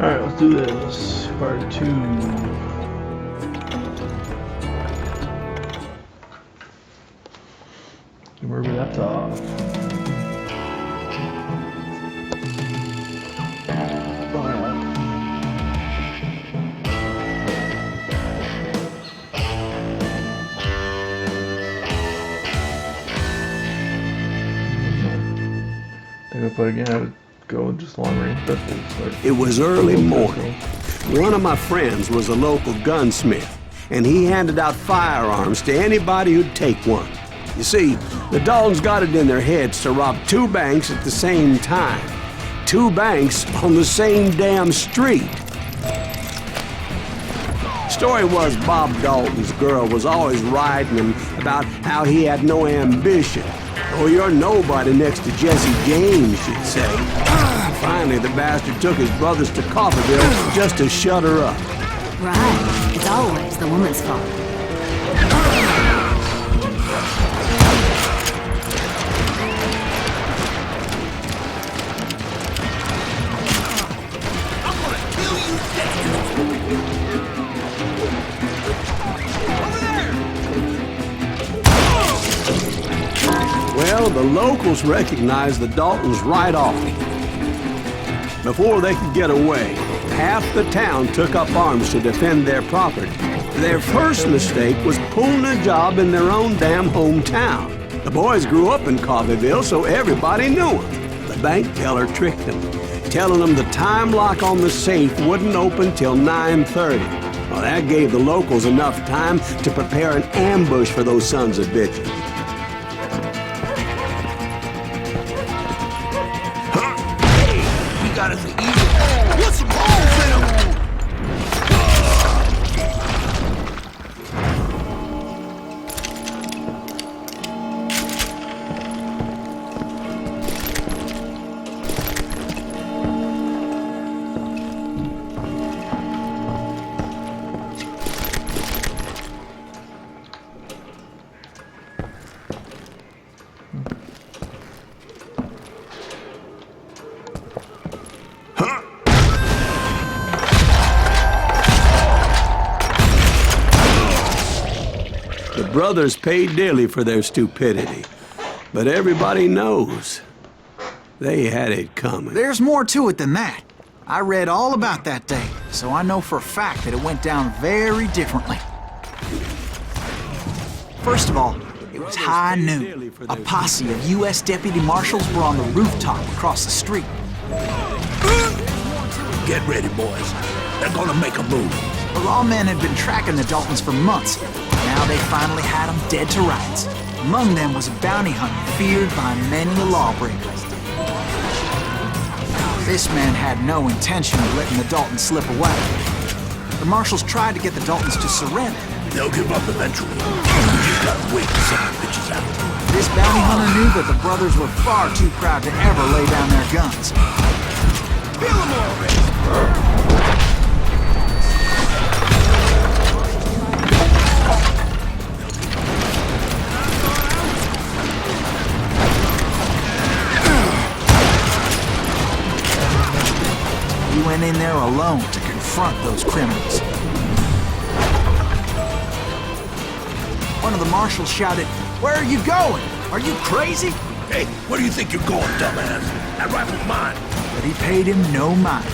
Alright, let's do this. Part 2. Where we left off. But again, I would go with just long range pistols. It was early morning. One of my friends was a local gunsmith, and he handed out firearms to anybody who'd take one. You see, the Daltons got it in their heads to rob 2 banks at the same time. 2 banks on the same damn street. Story was Bob Dalton's girl was always riding him about how he had no ambition. Oh, you're nobody next to Jesse James, she'd say. Finally, the bastard took his brothers to Coffeyville just to shut her up. Right. It's always the woman's fault. I'm gonna kill you dead! Over there! Well, the locals recognized the Daltons right off. Before they could get away, half the town took up arms to defend their property. Their first mistake was pulling a job in their own damn hometown. The boys grew up in Coffeyville, so everybody knew them. The bank teller tricked them, telling them the time lock on the safe wouldn't open till 9:30. Well, that gave the locals enough time to prepare an ambush for those sons of bitches. Got us an easy. Put some holes in him! The brothers paid dearly for their stupidity, but everybody knows they had it coming. There's more to it than that. I read all about that day, so I know for a fact that it went down very differently. First of all, it was high noon. A posse of U.S. deputy marshals were on the rooftop across the street. Get ready, boys. They're gonna make a move. The lawmen had been tracking the Daltons for months. Now they finally had them dead to rights. Among them was a bounty hunter feared by many a lawbreaker. This man had no intention of letting the Daltons slip away. The marshals tried to get the Daltons to surrender. They'll give up eventually. You just gotta wait to send the bitches out. This bounty hunter knew that the brothers were far too proud to ever lay down their guns. Kill them already! He went in there alone to confront those criminals. One of the marshals shouted, "Where are you going? Are you crazy?" Hey, where do you think you're going, dumbass? That rifle's mine. But he paid him no mind.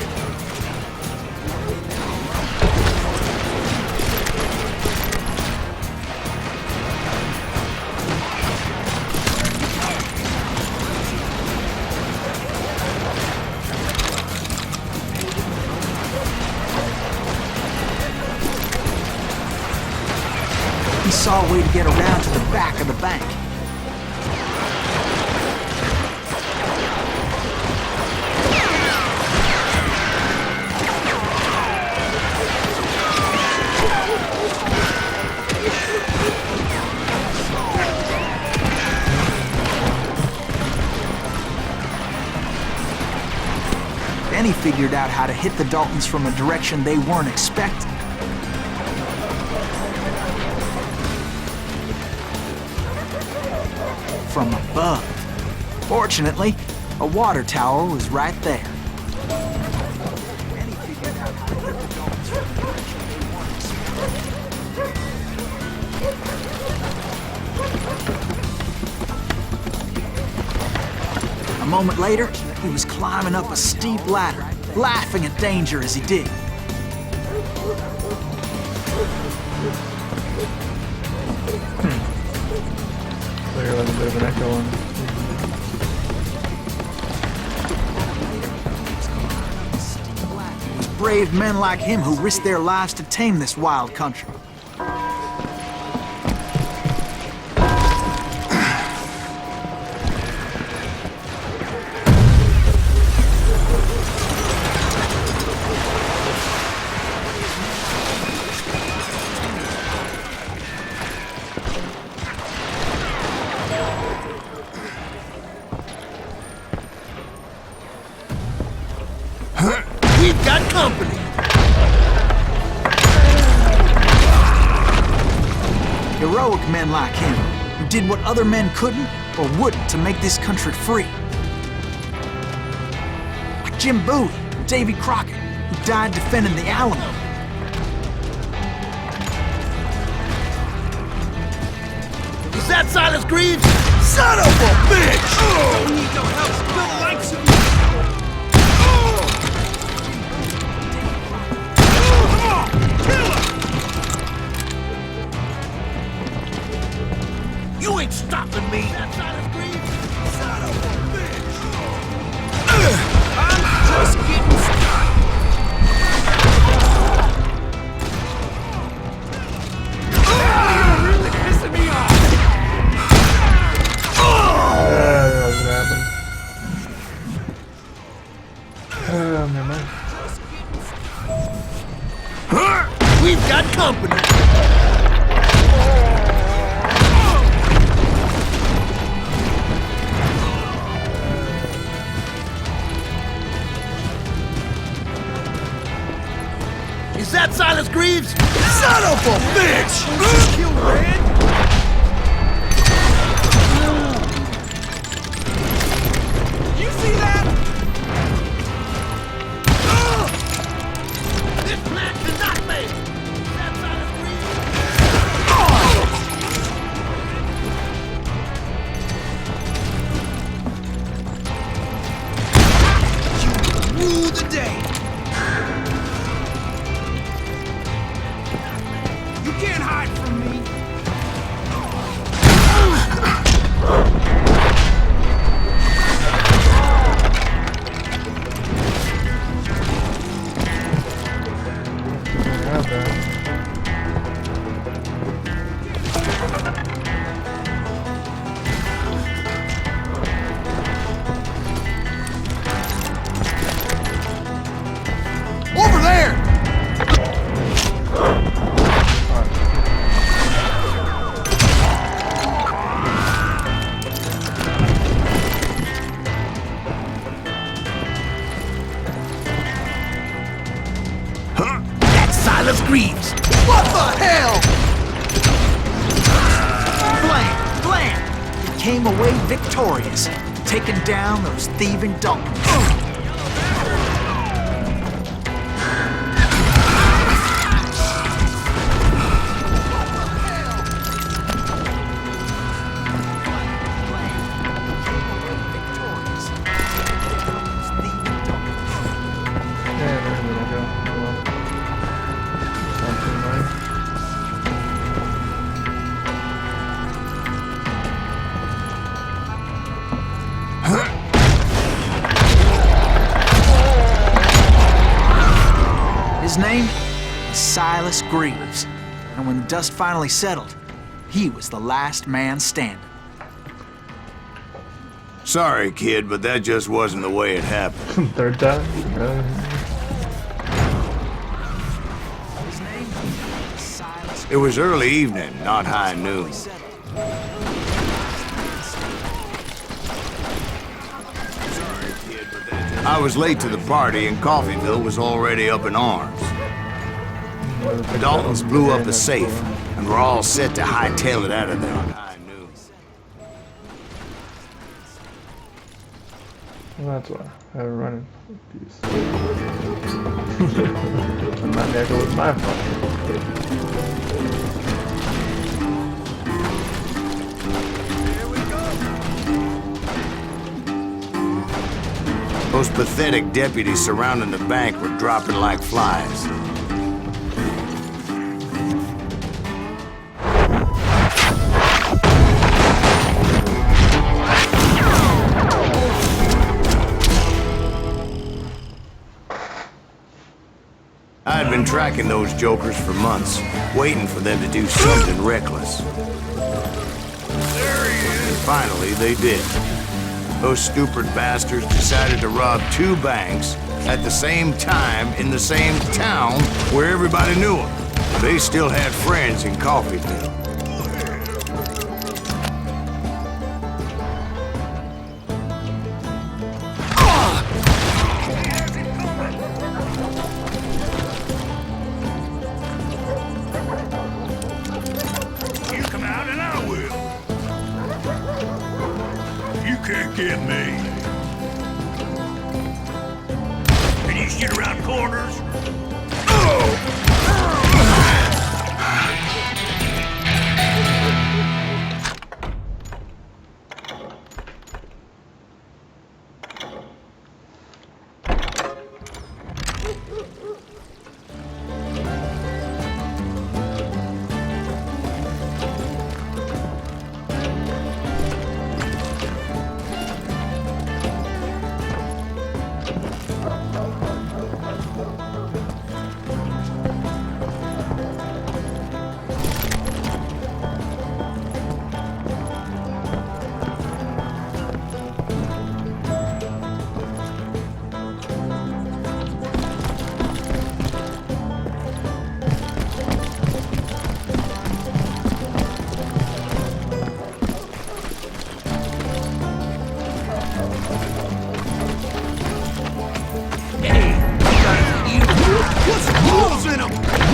He saw a way to get around to the back of the bank. Then he figured out how to hit the Daltons from a direction they weren't expecting. From above. Fortunately, a water tower was right there. Then he figured moment later, he was climbing up a steep ladder, laughing at danger as he did. So you're like a bit of an echo on. It was brave men like him who risked their lives to tame this wild country. We've got company. Heroic men like him, who did what other men couldn't or wouldn't to make this country free. Like Jim Bowie and Davy Crockett, who died defending the Alamo. Is that Silas Greaves? Son of a bitch! We need no help from the likes of you. You ain't stopping me! That's Silas Greaves! Son of a bitch! I'm just getting started! You're really pissing me off! That's what happened. Never mind. We've got company! Is that Silas Greaves? Son of a bitch! Kill Red? You see that? This plan cannot make! Is that Silas Greaves? You rule the day! You can't hide from me! I have that. Over there! That's Silas Greaves! What the hell? Blam! He came away victorious, taking down those thieving Daltons. Yeah, there's a little go. Well, something like. His name is Silas Greaves, and when the dust finally settled, he was the last man standing. Sorry, kid, but that just wasn't the way it happened. Third time? His name is Silas It was early evening, not high noon. I was late to the party and Coffeyville was already up in arms. The Daltons blew up the safe and were all set to hightail it out of there on high noon. Well, that's why I have a running piece. And my nickel was my fault. Those pathetic deputies surrounding the bank were dropping like flies. I had been tracking those jokers for months, waiting for them to do something reckless. There he is. And finally, they did. Those stupid bastards decided to rob 2 banks at the same time in the same town where everybody knew them. They still had friends in Coffeeville. You come out and I will. You can't get me. Can you shoot around corners?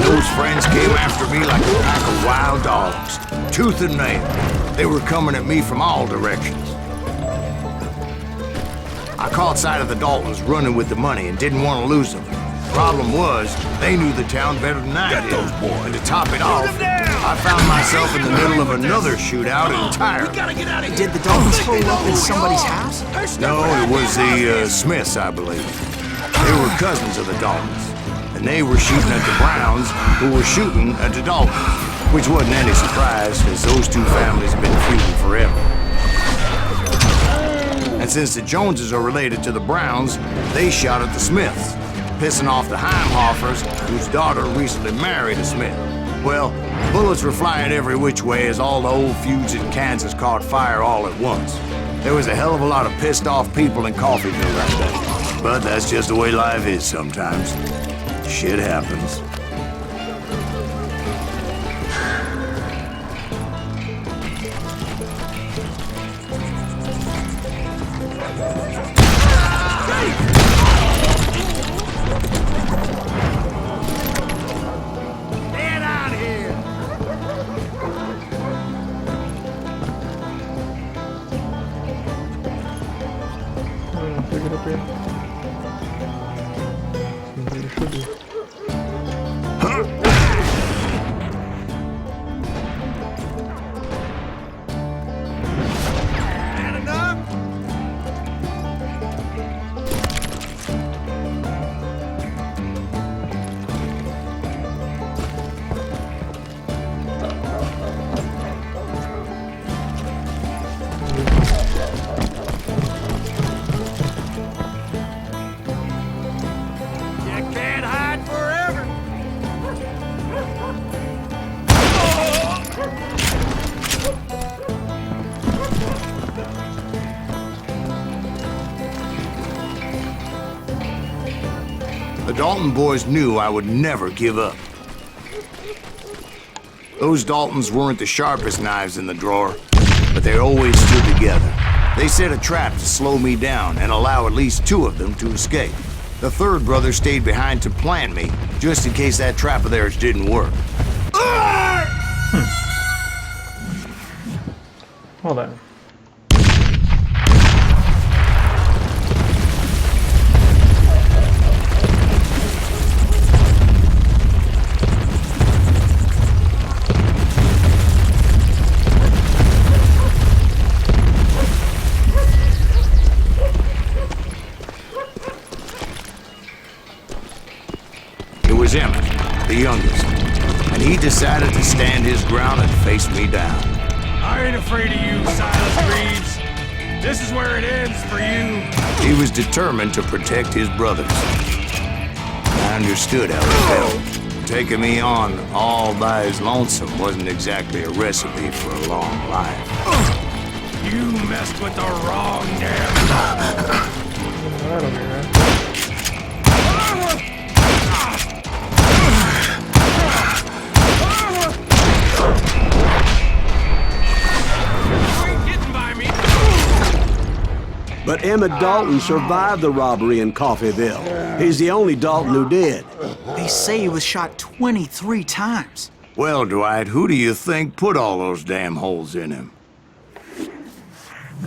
Those friends came after me like a pack of wild dogs, tooth and nail. They were coming at me from all directions. I caught sight of the Daltons running with the money and didn't want to lose them. Problem was, they knew the town better than I did. those boys. And to top it off, I found myself in the middle of another shootout entirely. Gotta get out of here. Did the Daltons hole up in somebody's house? No, it was the Smiths, I believe. They were cousins of the Daltons. And they were shooting at the Browns, who were shooting at the Daltons. Which wasn't any surprise, because those 2 families have been feuding forever. And since the Joneses are related to the Browns, they shot at the Smiths, pissing off the Heimhoffers, whose daughter recently married a Smith. Well, bullets were flying every which way as all the old feuds in Kansas caught fire all at once. There was a hell of a lot of pissed off people in Coffeeville that day. But that's just the way life is sometimes. Shit happens. Get out of here. Pick it up here. Seems like it should be. Had enough? You can't hide forever. The Dalton boys knew I would never give up. Those Daltons weren't the sharpest knives in the drawer, but they always stood together. They set a trap to slow me down and allow at least 2 of them to escape. The 3rd brother stayed behind to plant me, just in case that trap of theirs didn't work. Hold on. was Emmett, the youngest, and he decided to stand his ground and face me down. I ain't afraid of you, Silas Reeves. This is where it ends for you. He was determined to protect his brothers. I understood how he felt. Taking me on all by his lonesome wasn't exactly a recipe for a long life. You messed with the wrong damn That'll be right. You ain't getting by me. But Emmett Dalton survived the robbery in Coffeyville. He's the only Dalton who did. They say he was shot 23 times. Well, Dwight, who do you think put all those damn holes in him?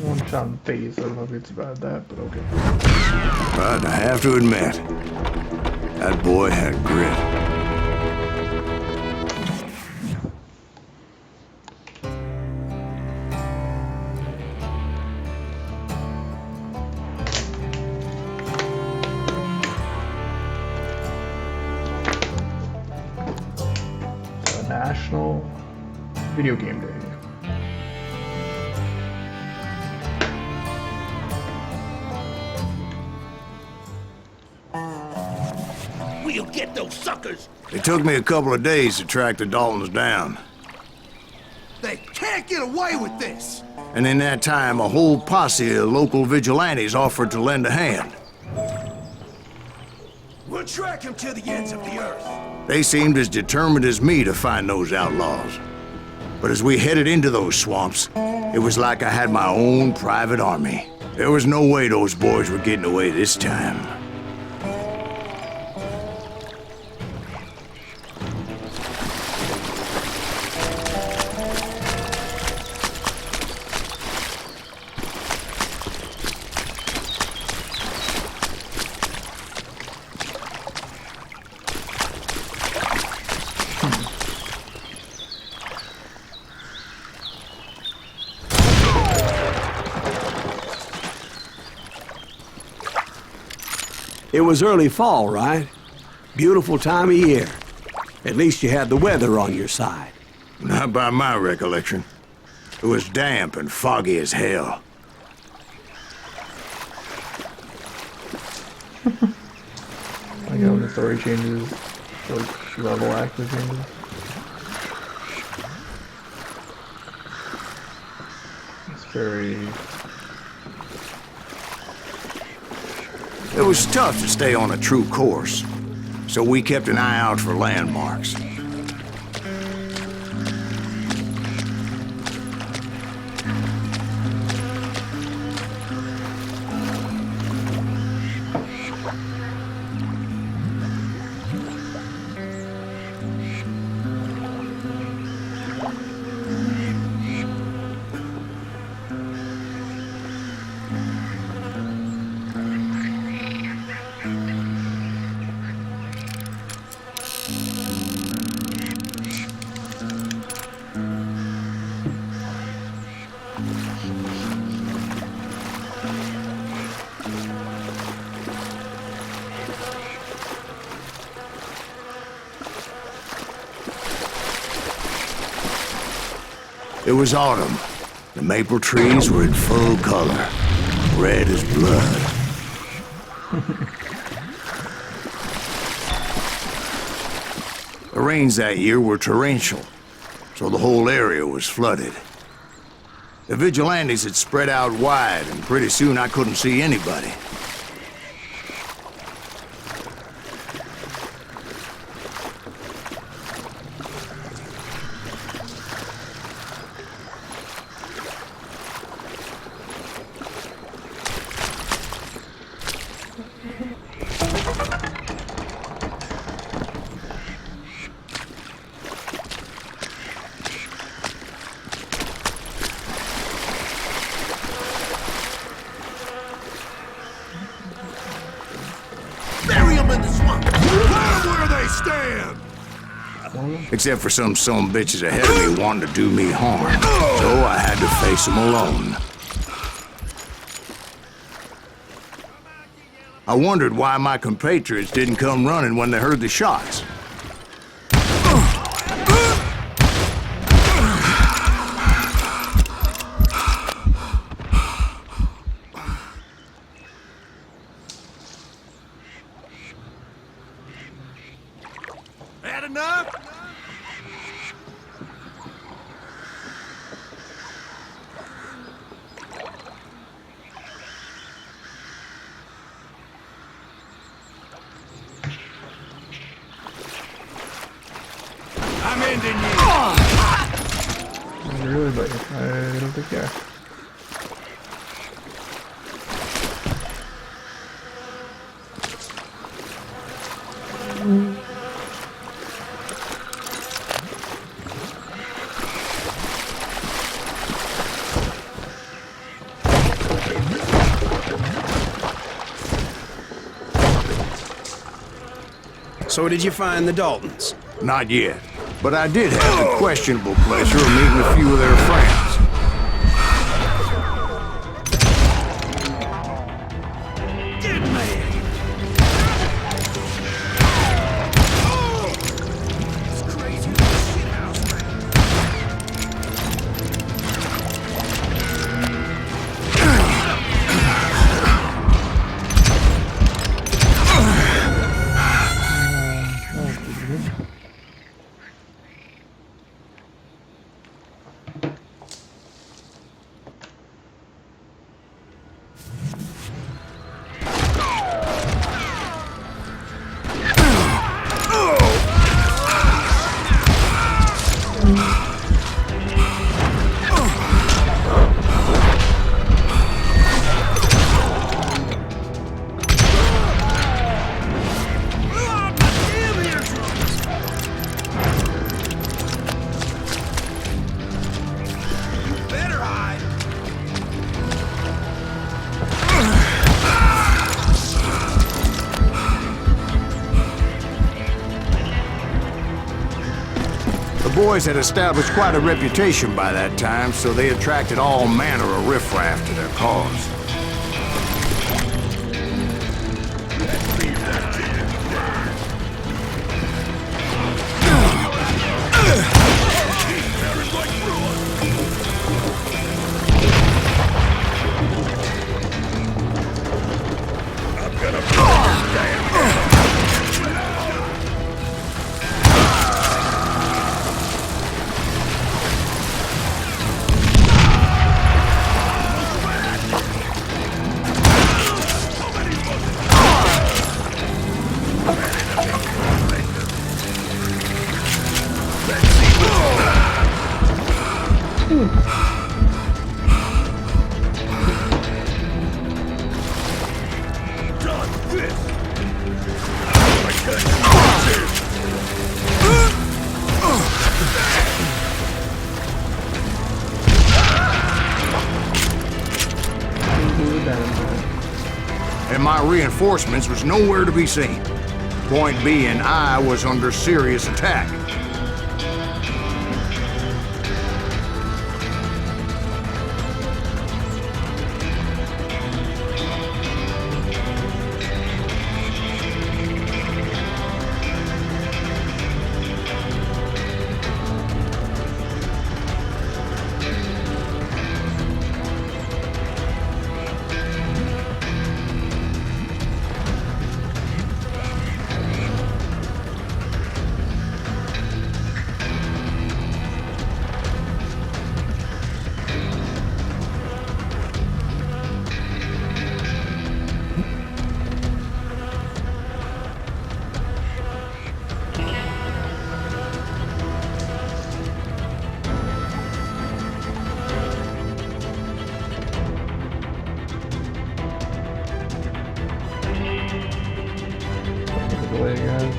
One shot in the face. I don't know if it's about that, but okay. But I have to admit, that boy had grit. National Video Game Day. We'll get those suckers. It took me a couple of days to track the Daltons down. They can't get away with this. And in that time, a whole posse of local vigilantes offered to lend a hand. We'll track him to the ends of the earth. They seemed as determined as me to find those outlaws. But as we headed into those swamps, it was like I had my own private army. There was no way those boys were getting away this time. It was early fall, right? Beautiful time of year. At least you had the weather on your side. Not by my recollection. It was damp and foggy as hell. I know when the story changes, like level actually changes. It's very. It was tough to stay on a true course, so we kept an eye out for landmarks. It was autumn. The maple trees were in full color, red as blood. The rains that year were torrential, so the whole area was flooded. The vigilantes had spread out wide, and pretty soon I couldn't see anybody. Bury them in the swamp. Let them where they stand. Except for some bitches ahead of me wanting to do me harm. So I had to face them alone. I wondered why my compatriots didn't come running when they heard the shots. enough? I'm ending you. Really, but I don't think yeah. So did you find the Daltons? Not yet, but I did have the questionable pleasure of meeting a few of their friends. Get me! It's crazy shit house, man. Better hide. The boys had established quite a reputation by that time, so they attracted all manner of riffraff to their cause. And my reinforcements was nowhere to be seen. Point being, I was under serious attack. Delay, guys.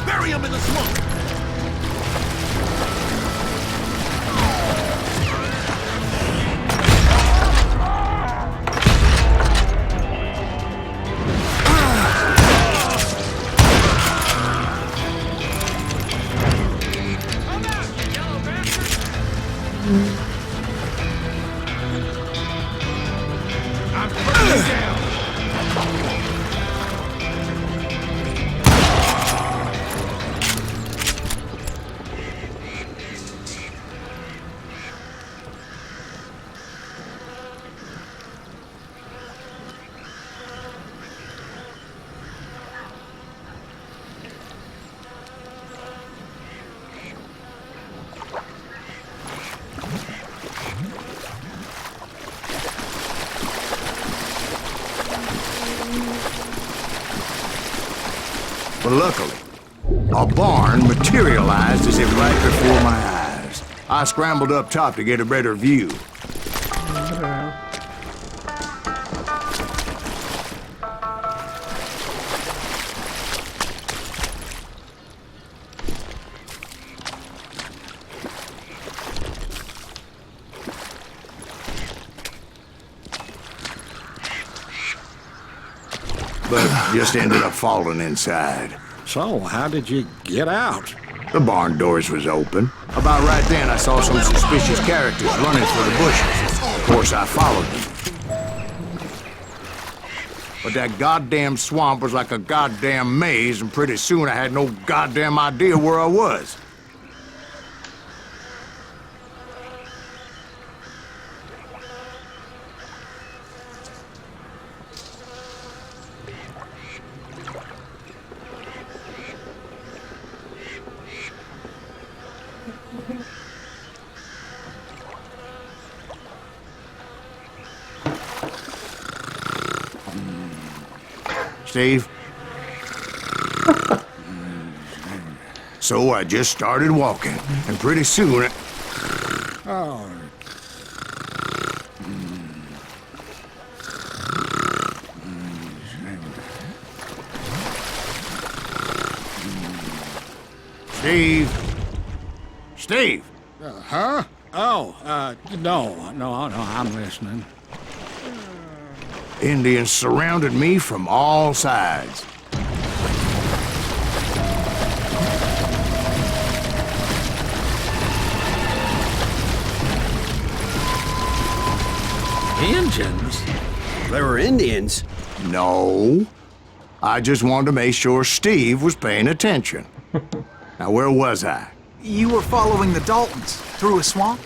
Bury him in the smoke. I'm putting you down. But luckily, a barn materialized as if right before my eyes. I scrambled up top to get a better view. But just ended up falling inside. So, how did you get out? The barn doors was open. About right then, I saw some suspicious characters running for the bushes. Of course, I followed them. But that goddamn swamp was like a goddamn maze, and pretty soon I had no goddamn idea where I was. Steve? So I just started walking, and pretty soon Oh, Steve? Steve? huh? Oh, no, I'm listening. Indians surrounded me from all sides. Indians? There were Indians. No. I just wanted to make sure Steve was paying attention. Now, where was I? You were following the Daltons through a swamp?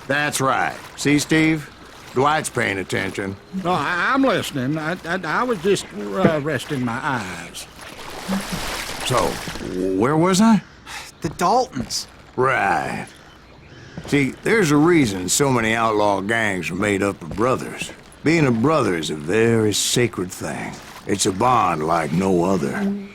That's right. See, Steve? Dwight's paying attention. No, I'm listening. I was just resting my eyes. So, where was I? The Daltons. Right. See, there's a reason so many outlaw gangs are made up of brothers. Being a brother is a very sacred thing. It's a bond like no other.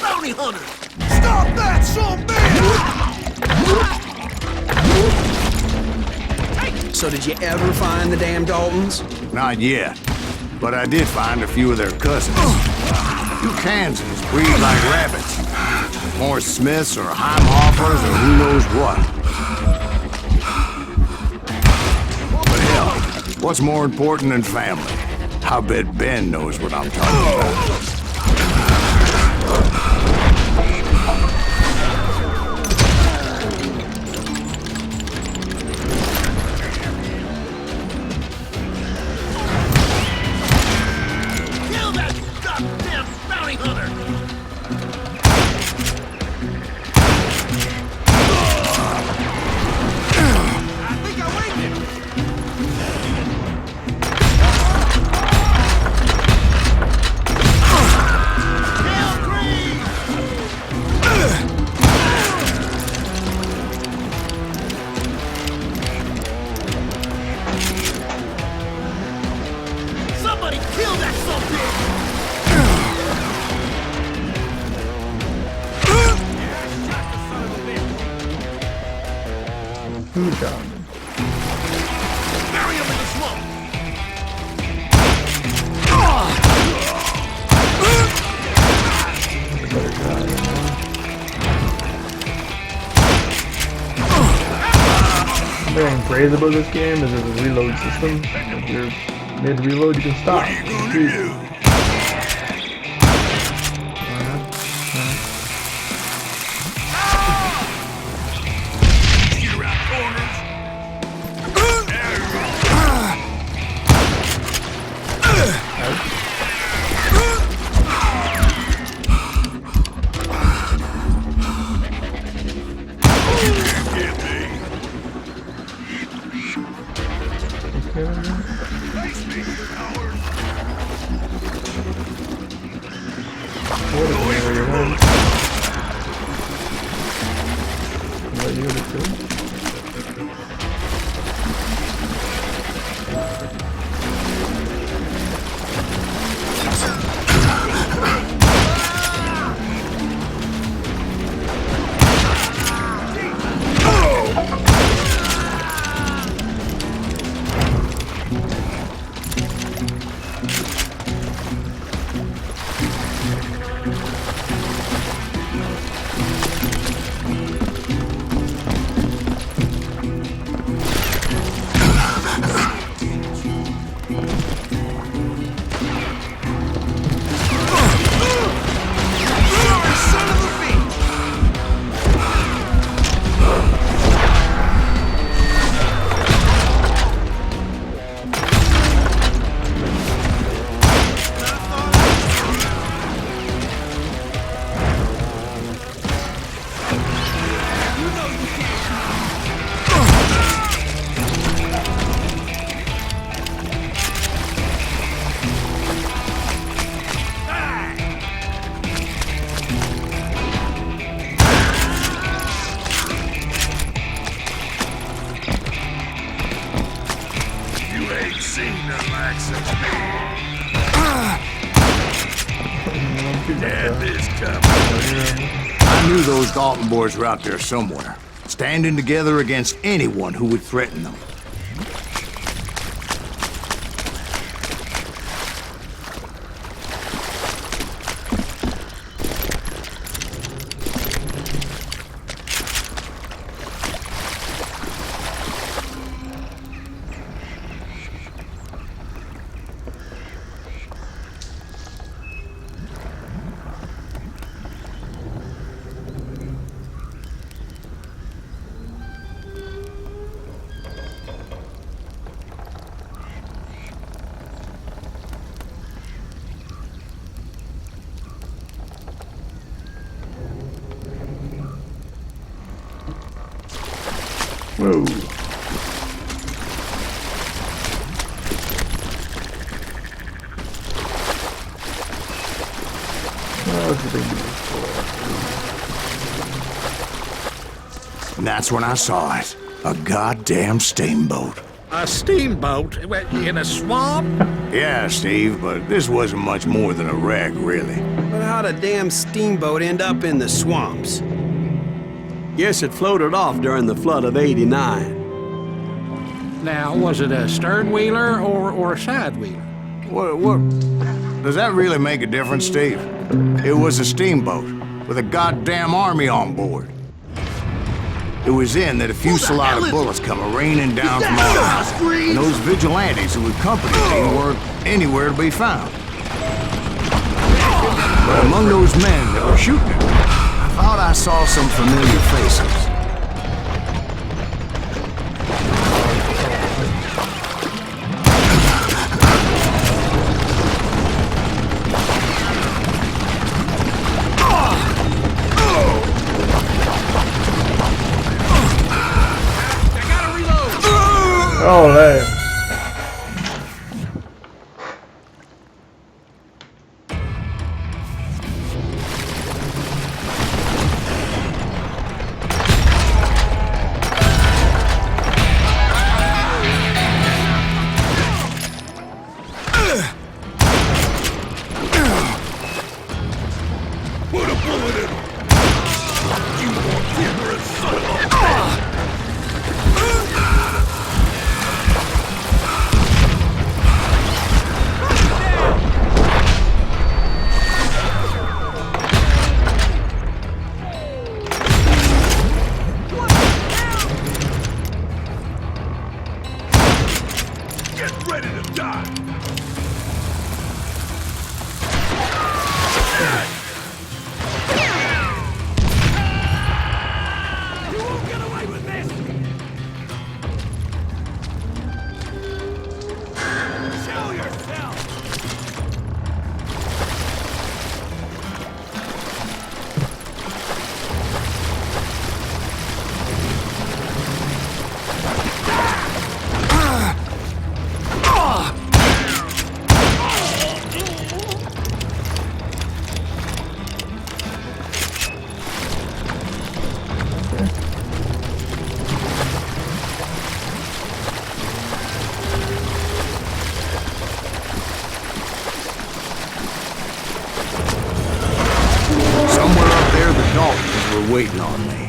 Bounty hunter! Stop that, son bitch! So did you ever find the damn Daltons? Not yet. But I did find a few of their cousins. You Kansans breed like rabbits. More Smiths or Heimhoffers or who knows what. But hell, what's more important than family? I bet Ben knows what I'm talking about. Kill that goddamn bounty hunter! I think I winged him! Kill Green! Somebody kill that son bitch! Who shot me? Bury him in the swamp! Better shot. Something crazy about this game is there's a reload system. If you're mid-reload, you can stop. Get around corners! I knew those Dalton boys were out there somewhere, standing together against anyone who would threaten them. Whoa. And that's when I saw it. A goddamn steamboat. A steamboat in a swamp? Yeah, Steve, but this wasn't much more than a wreck, really. But how'd a damn steamboat end up in the swamps? Guess it floated off during the flood of '89. Now, was it a stern wheeler or a side wheeler? What? Does that really make a difference, Steve? It was a steamboat with a goddamn army on board. It was then that a fusillade of bullets come raining down from all sides, and those vigilantes who accompanied me weren't anywhere to be found. But among those men that were shooting at me, I thought I saw some familiar faces. Oh, hey. Put a bullet in him! You want ignorant son of a bitch! Get ready to die! were waiting on me.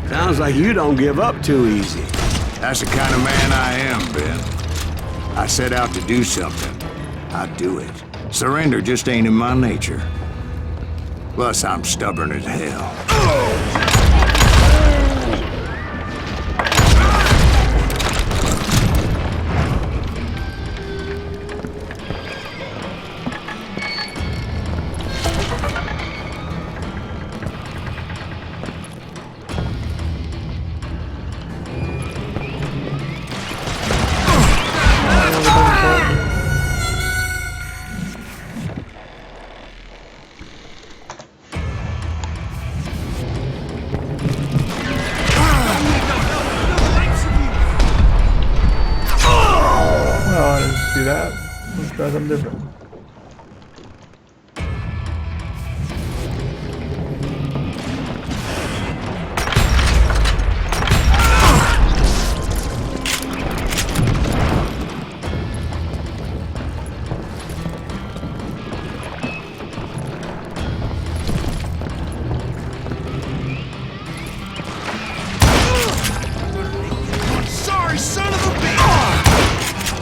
Sounds like you don't give up too easy. That's the kind of man I am, Ben. I set out to do something. I do it. Surrender just ain't in my nature. Plus, I'm stubborn as hell. Do that. Let's try something different. Sorry, son of a bitch!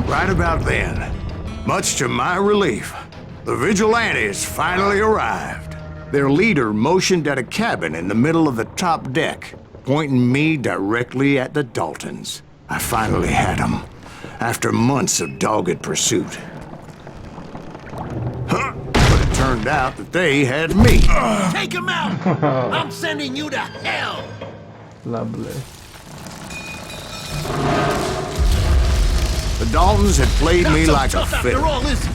Right about then, much to my relief, the vigilantes finally arrived. Their leader motioned at a cabin in the middle of the top deck, pointing me directly at the Daltons. I finally had them, after months of dogged pursuit. Huh? But it turned out that they had me. Take him out! I'm sending you to hell! Lovely. The Daltons had played Not me so like a tough fiddle. after all, is it?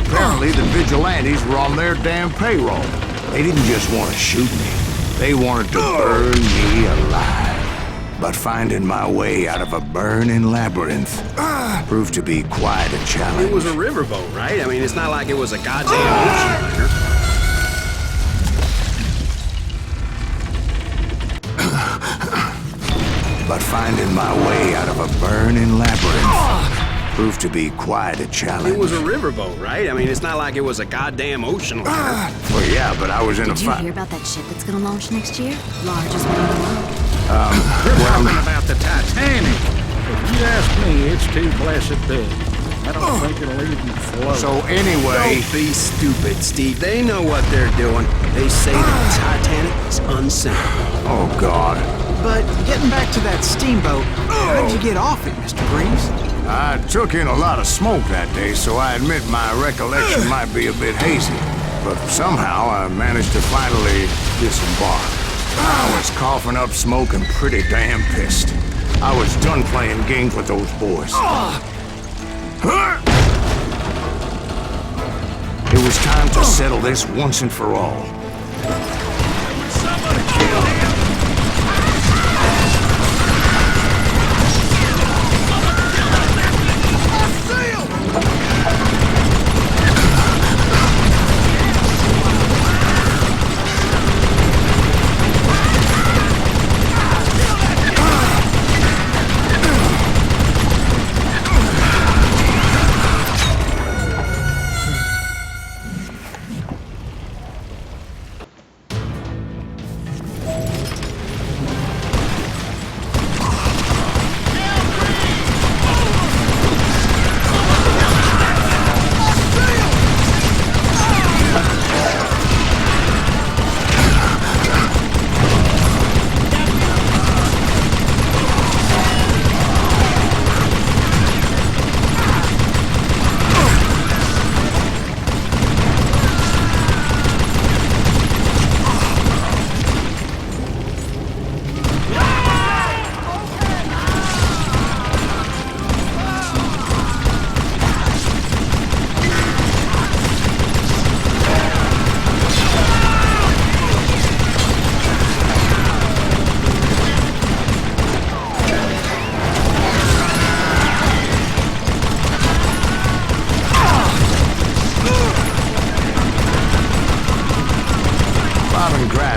Apparently, the vigilantes were on their damn payroll. They didn't just want to shoot me. They wanted to burn me alive. But finding my way out of a burning labyrinth proved to be quite a challenge. It was a riverboat, right? I mean, it's not like it was a goddamn ocean liner. But finding my way out of a burning labyrinth proved to be quite a challenge. It was a riverboat, right? I mean, it's not like it was a goddamn ocean liner. Well, yeah, but I was in Did a you fight. hear about that ship that's gonna launch next year? Largest one in the world. We're talking about the Titanic. If you ask me, it's too blessed big. I don't think it'll even float. So anyway, Don't be stupid, Steve. They know what they're doing. They say the Titanic is unsinkable. oh God, But getting back to that steamboat, how did you get off it, Mr. Greaves? I took in a lot of smoke that day, so I admit my recollection might be a bit hazy. But somehow I managed to finally disembark. I was coughing up smoke and pretty damn pissed. I was done playing games with those boys. It was time to settle this once and for all. Somebody kill him!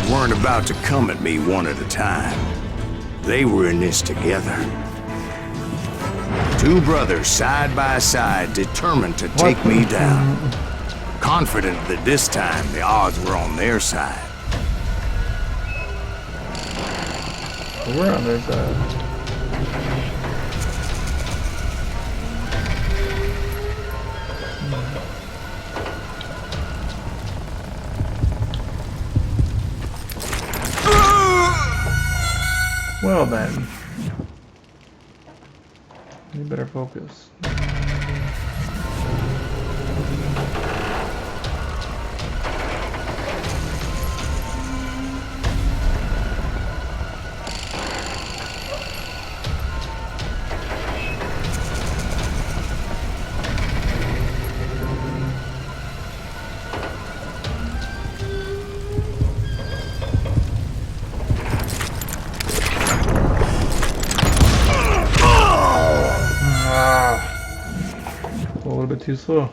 Weren't about to come at me one at a time. They were in this together. Two brothers side by side, determined to take me down. Confident that this time the odds were on their side. We're on their side. Well then, you better focus. A little bit too slow.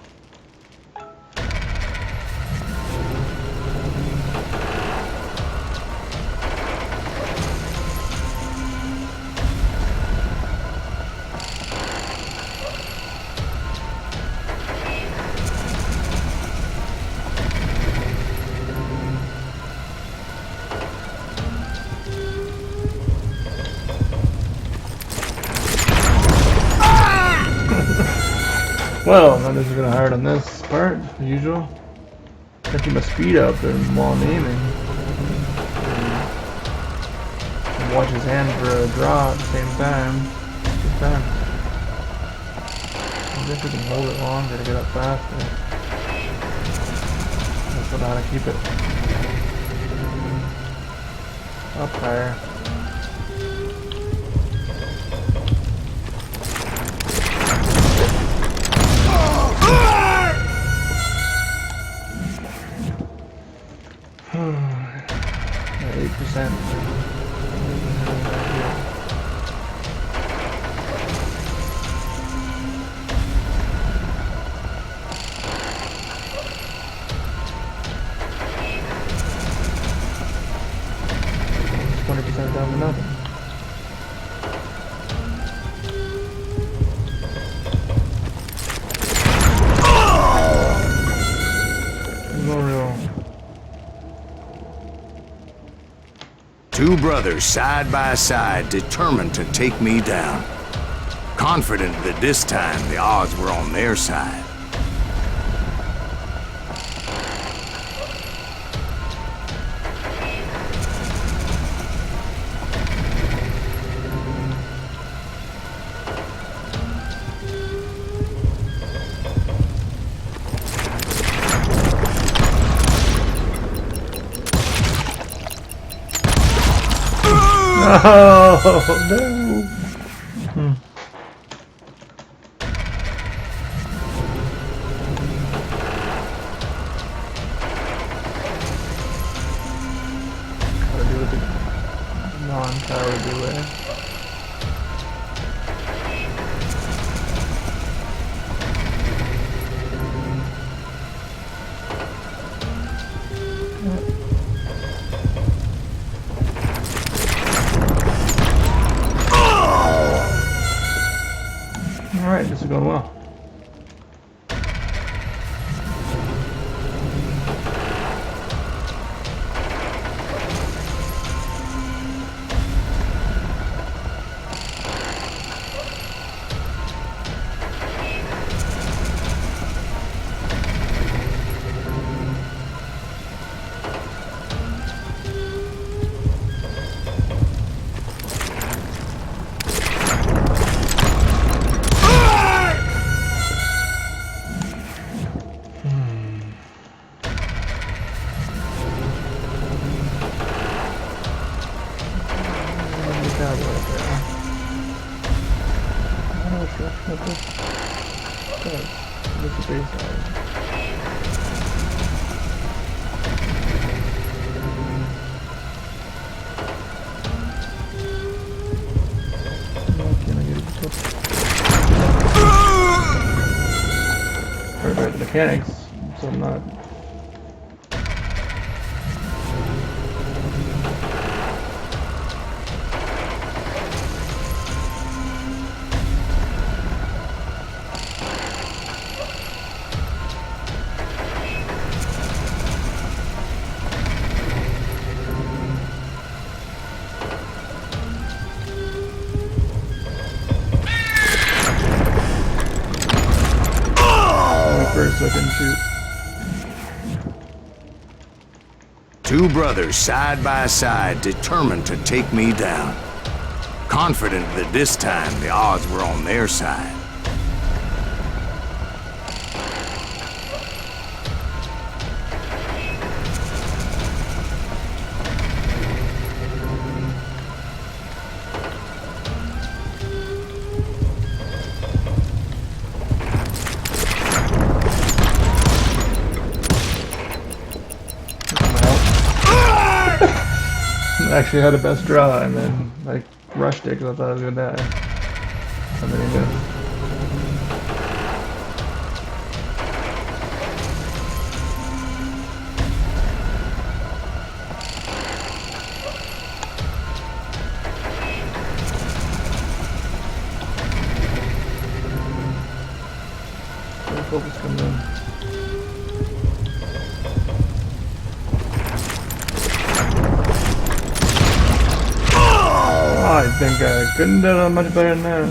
Well, not just gonna hard on this part, as usual. Gotta keep my speed up and while I'm aiming. And watch his hand for a draw at the same time. Good time. I guess we can hold it longer to get up faster. That's what I how to keep it up higher. At 8%. 20% down to nothing. No real. Two brothers side by side, determined to take me down. Confident that this time the odds were on their side. Oh no! everywhere. Alright, this is going well. Mechanics, so I'm not. First, I can shoot. Two brothers side by side, determined to take me down. Confident that this time the odds were on their side. I actually had a best draw and then I rushed it because I thought I was gonna die. And then he missed. Focus comes in. I think I couldn't do much better than that.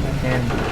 I can do it.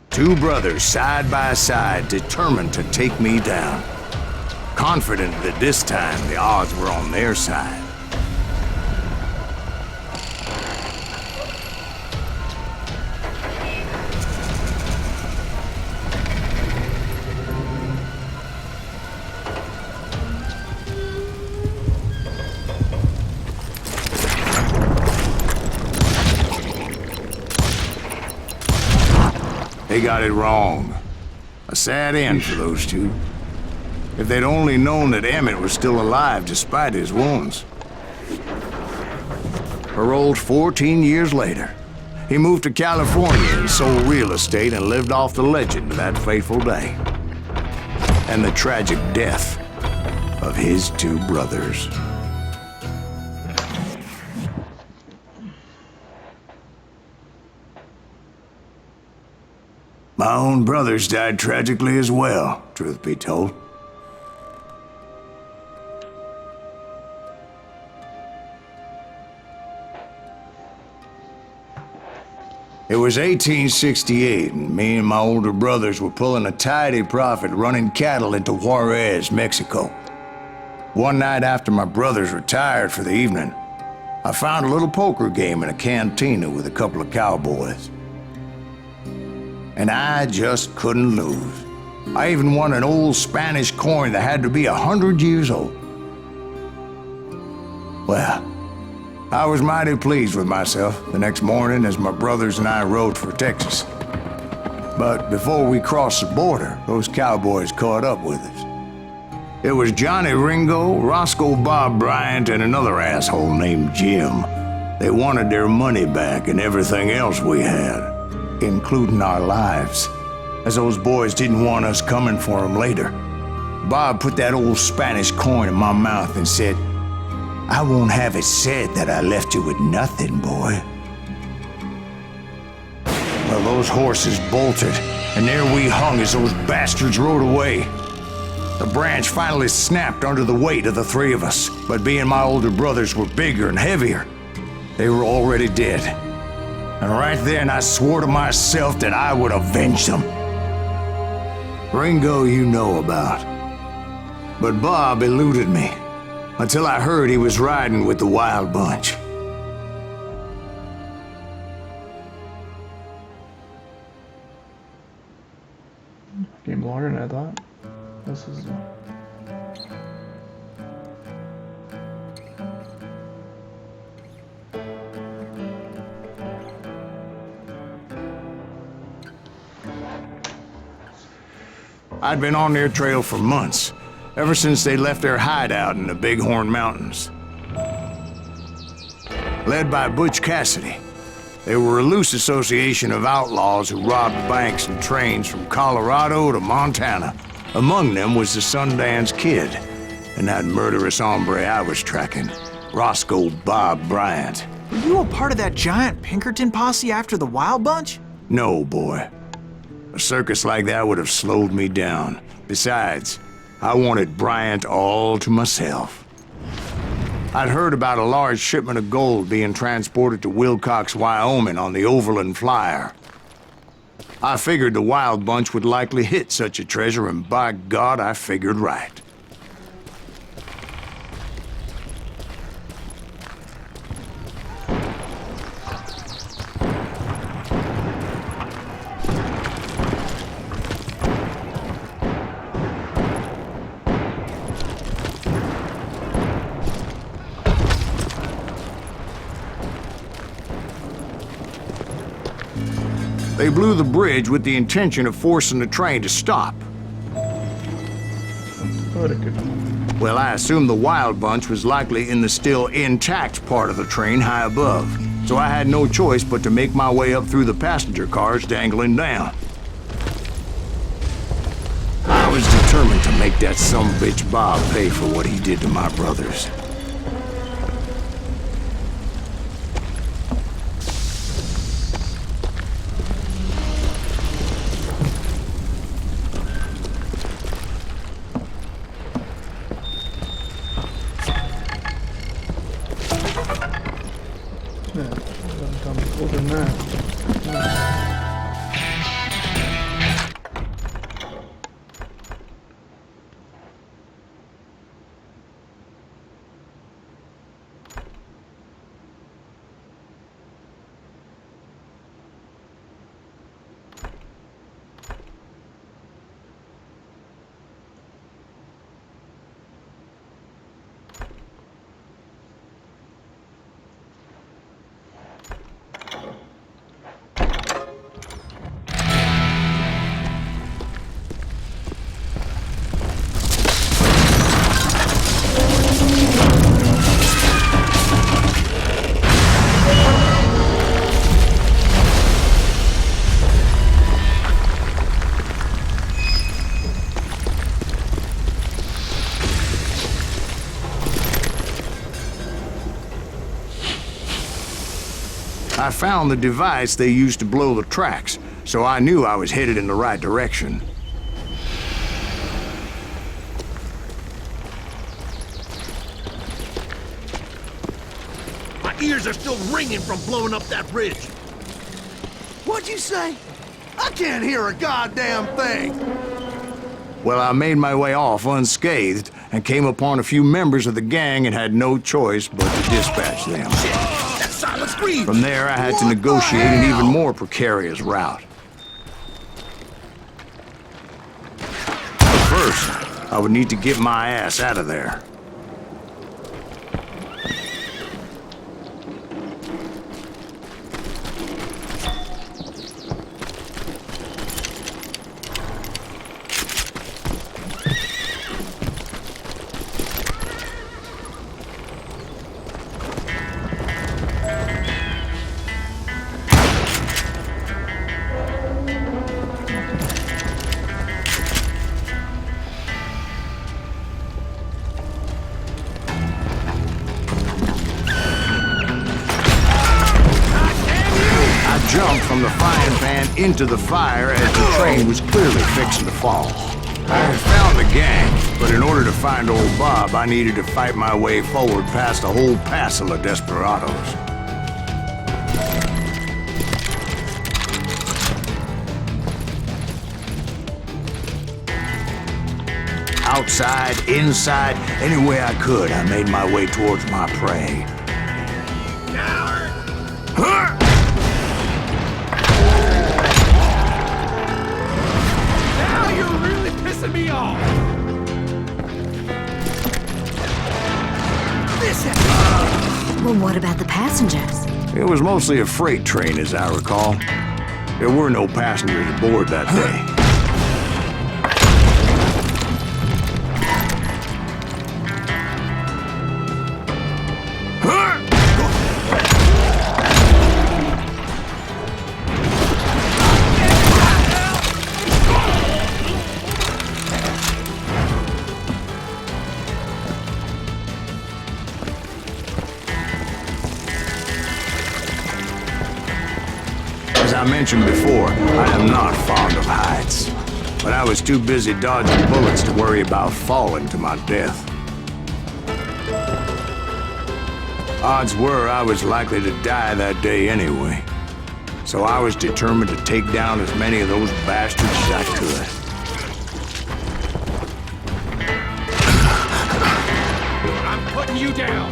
Two brothers side by side, determined to take me down. Confident that this time the odds were on their side. They got it wrong. A sad end for those two. If they'd only known that Emmett was still alive despite his wounds. Paroled 14 years later, He moved to California and sold real estate and lived off the legend of that fateful day. And the tragic death of his two brothers. My own brothers died tragically as well, truth be told. It was 1868, and me and my older brothers were pulling a tidy profit running cattle into Juarez, Mexico. One night after my brothers retired for the evening, I found a little poker game in a cantina with a couple of cowboys. And I just couldn't lose. I even won an old Spanish coin that had to be 100 years old. Well, I was mighty pleased with myself the next morning as my brothers and I rode for Texas. But before we crossed the border, those cowboys caught up with us. It was Johnny Ringo, Roscoe Bob Bryant, and another asshole named Jim. They wanted their money back and everything else we had, including our lives, as those boys didn't want us coming for them later. Bob put that old Spanish coin in my mouth and said, "I won't have it said that I left you with nothing, boy." Well, those horses bolted, and there we hung as those bastards rode away. The branch finally snapped under the weight of the three of us, but being my older brothers were bigger and heavier, they were already dead. And right then I swore to myself that I would avenge them. Ringo you know about. But Bob eluded me, until I heard he was riding with the Wild Bunch. Game longer than I thought. This is. I'd been on their trail for months, ever since they left their hideout in the Bighorn Mountains. Led by Butch Cassidy, they were a loose association of outlaws who robbed banks and trains from Colorado to Montana. Among them was the Sundance Kid, and that murderous hombre I was tracking, Roscoe Bob Bryant. Were you a part of that giant Pinkerton posse after the Wild Bunch? No, boy. A circus like that would have slowed me down. Besides, I wanted Bryant all to myself. I'd heard about a large shipment of gold being transported to Wilcox, Wyoming on the Overland Flyer. I figured the Wild Bunch would likely hit such a treasure, and by God, I figured right. They blew the bridge with the intention of forcing the train to stop. Well, I assumed the Wild Bunch was likely in the still intact part of the train high above, so I had no choice but to make my way up through the passenger cars dangling down. I was determined to make that sumbitch Bob pay for what he did to my brothers. I found the device they used to blow the tracks, so I knew I was headed in the right direction. My ears are still ringing from blowing up that bridge. What'd you say? I can't hear a goddamn thing. Well, I made my way off unscathed and came upon a few members of the gang and had no choice but to dispatch them. That silent scream. From there, I had to negotiate an even more precarious route. But first, I would need to get my ass out of there. Jumped from the frying pan into the fire as the train was clearly fixing to fall. I had found the gang, but in order to find old Bob, I needed to fight my way forward past a whole passel of desperados. Outside, inside, any way I could, I made my way towards my prey. Me off. Well, what about the passengers? It was mostly a freight train, as I recall. There were no passengers aboard that day. As I mentioned before, I am not fond of heights. But I was too busy dodging bullets to worry about falling to my death. Odds were I was likely to die that day anyway. So I was determined to take down as many of those bastards as I could. I'm putting you down.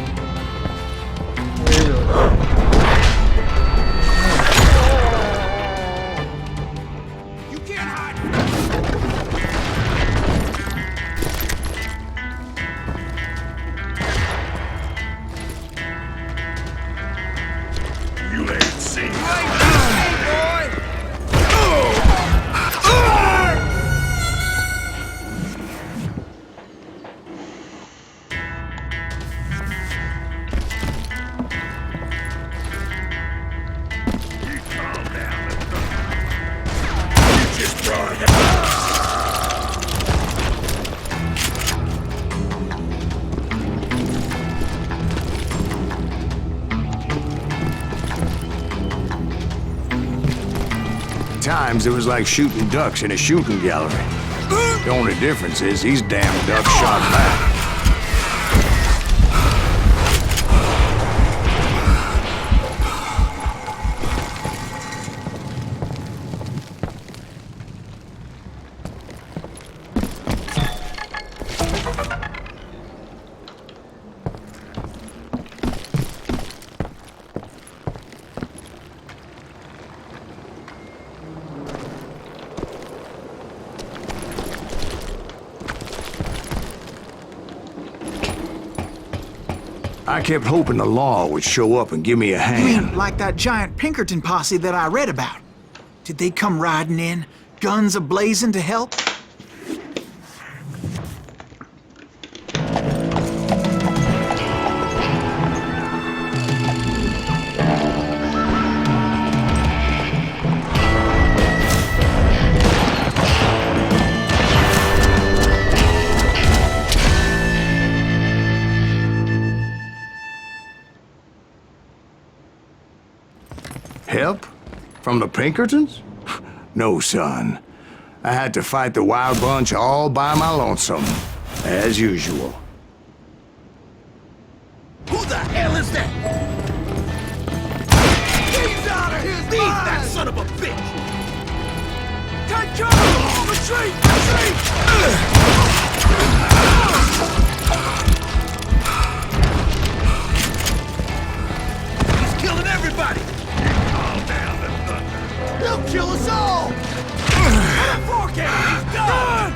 Times it was like shooting ducks in a shooting gallery. The only difference is these damn ducks shot back. I kept hoping the law would show up and give me a You hand. mean like that giant Pinkerton posse that I read about? Did they come riding in, guns a-blazing to help? Help? From the Pinkertons? No, son. I had to fight the Wild Bunch all by my lonesome, as usual. Who the hell is that? He's out of here! Leave that son of a bitch! Take cover! Retreat! Retreat! He's killing everybody! Calm down the thunder. He'll kill us all! Fork him! He's done!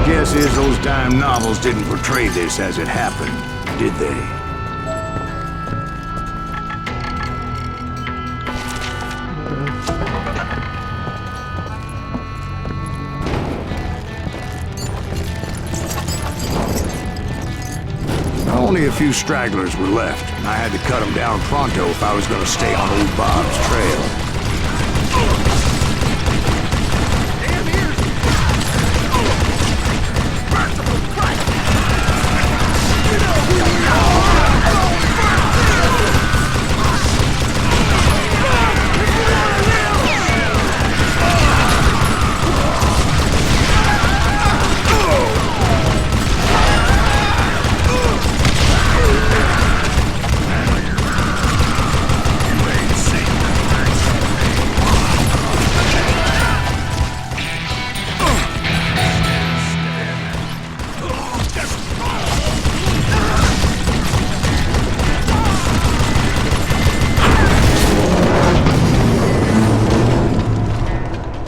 Guess is those dime novels didn't portray this as it happened, did they? Only a few stragglers were left, and I had to cut them down pronto if I was going to stay on old Bob's trail.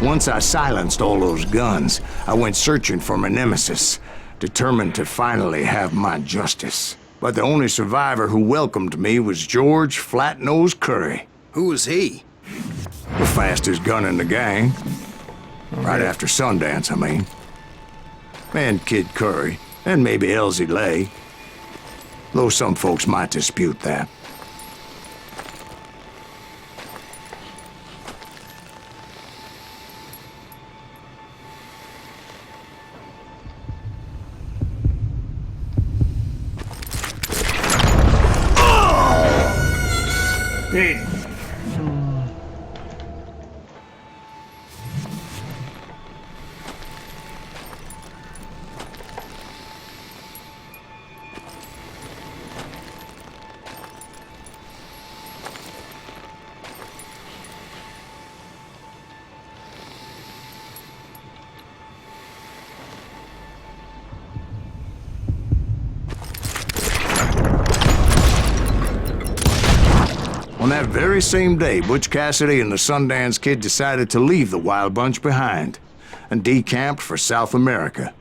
Once I silenced all those guns, I went searching for my nemesis, determined to finally have my justice. But the only survivor who welcomed me was George Flat-Nosed Curry. Who was he? The fastest gun in the gang. Right after Sundance, I mean. And Kid Curry, and maybe Elsie Lay. Though some folks might dispute that. Hey. On that very same day, Butch Cassidy and the Sundance Kid decided to leave the Wild Bunch behind and decamped for South America.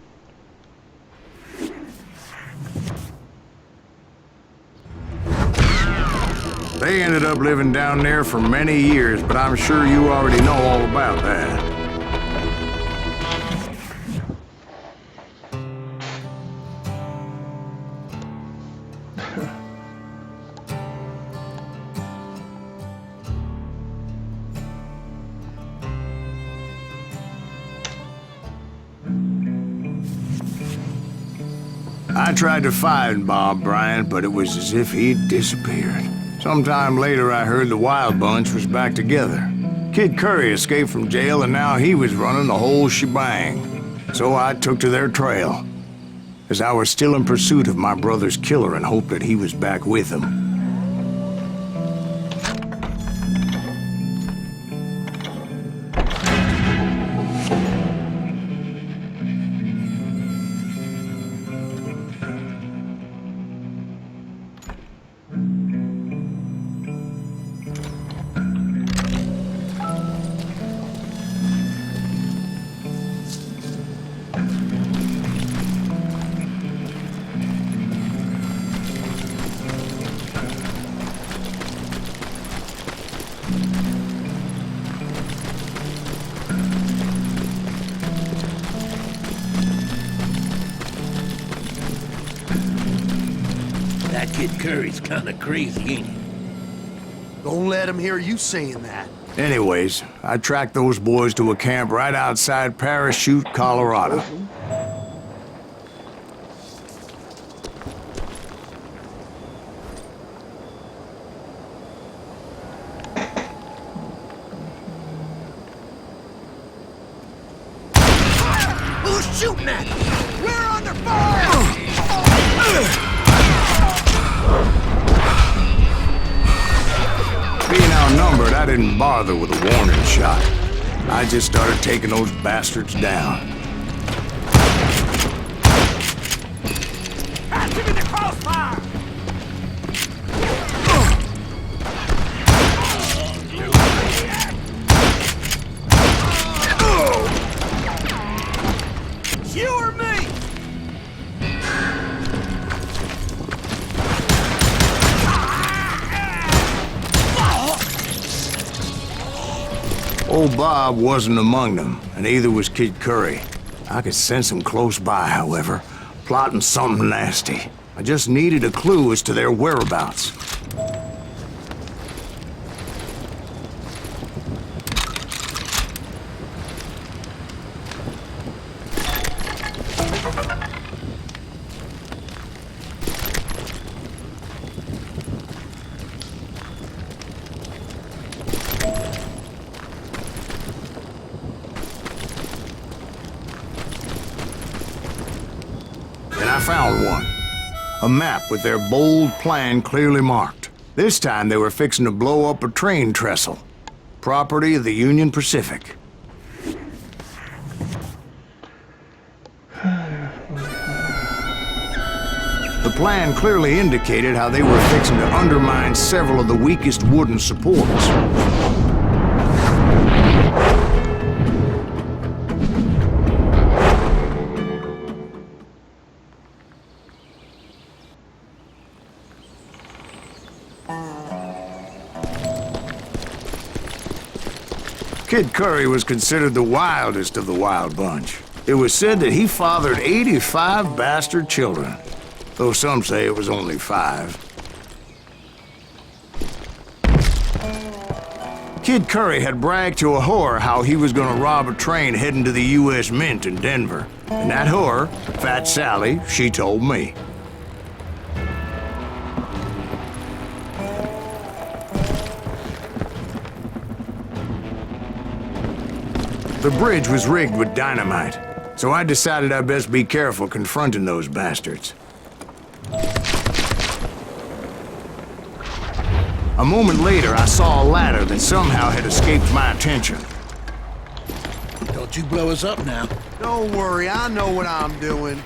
They ended up living down there for many years, but I'm sure you already know all about that. I tried to find Bob Bryant, but it was as if he'd disappeared. Sometime later, I heard the Wild Bunch was back together. Kid Curry escaped from jail, and now he was running the whole shebang. So I took to their trail, as I was still in pursuit of my brother's killer and hoped that he was back with him. That kid Curry's kinda crazy, ain't he? Don't let him hear you saying that. Anyways, I tracked those boys to a camp right outside Parachute, Colorado. Who's shooting at you? We're under fire! Being outnumbered, I didn't bother with a warning shot. I just started taking those bastards down. Pass him in the crossfire! You or me? Old Bob wasn't among them, and neither was Kid Curry. I could sense him close by, however, plotting something nasty. I just needed a clue as to their whereabouts. And I found one. A map with their bold plan clearly marked. This time they were fixing to blow up a train trestle. Property of the Union Pacific. The plan clearly indicated how they were fixing to undermine several of the weakest wooden supports. Kid Curry was considered the wildest of the Wild Bunch. It was said that he fathered 85 bastard children, though some say it was only 5. Kid Curry had bragged to a whore how he was gonna rob a train heading to the U.S. Mint in Denver. And that whore, Fat Sally, she told me. The bridge was rigged with dynamite, so I decided I'd best be careful confronting those bastards. A moment later, I saw a ladder that somehow had escaped my attention. Don't you blow us up now. Don't worry, I know what I'm doing.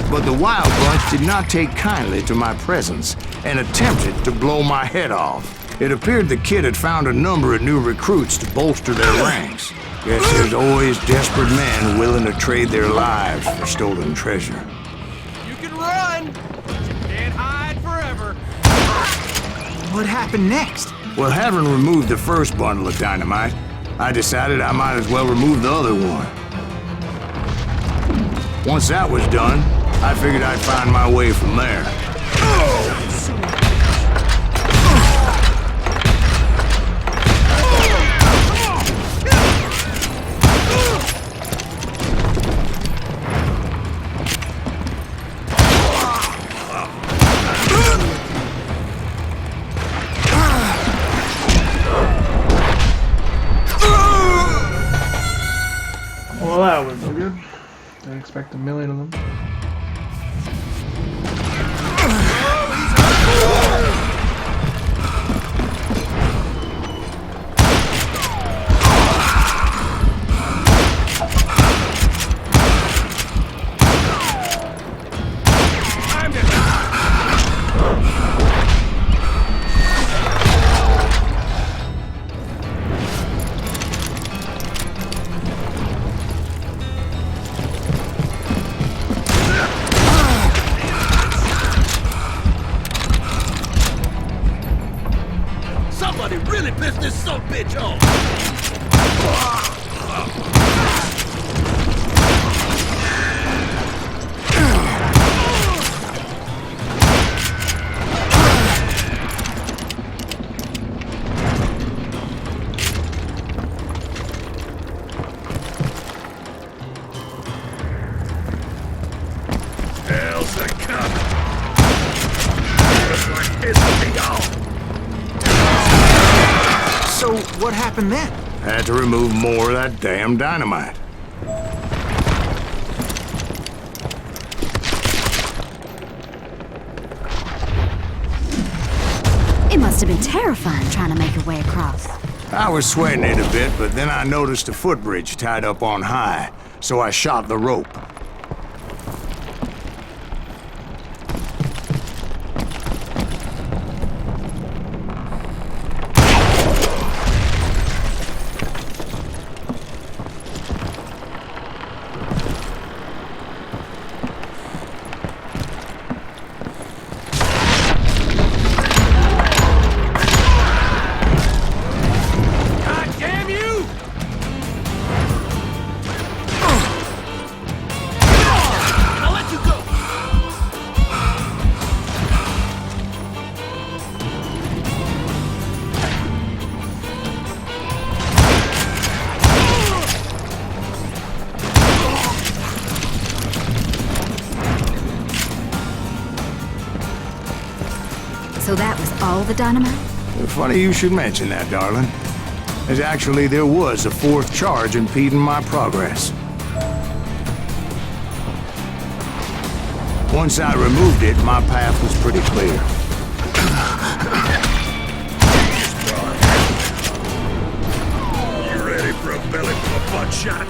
But the Wild Bunch did not take kindly to my presence and attempted to blow my head off. It appeared the kid had found a number of new recruits to bolster their ranks. Guess there's always desperate men willing to trade their lives for stolen treasure. You can run, but you can't hide forever. What happened next? Well, having removed the first bundle of dynamite, I decided I might as well remove the other one. Once that was done, I figured I'd find my way from there. Well, that was no good. Didn't expect a million of them. Somebody really pissed this subbitch off! Hell's a cup! Looks like pissing me off! So, what happened then? Had to remove more of that damn dynamite. It must have been terrifying trying to make your way across. I was sweating it a bit, but then I noticed a footbridge tied up on high, so I shot the rope. So that was all the dynamite? Funny you should mention that, darling. As actually, there was a fourth charge impeding my progress. Once I removed it, my path was pretty clear. You ready for a belly full of butt shot?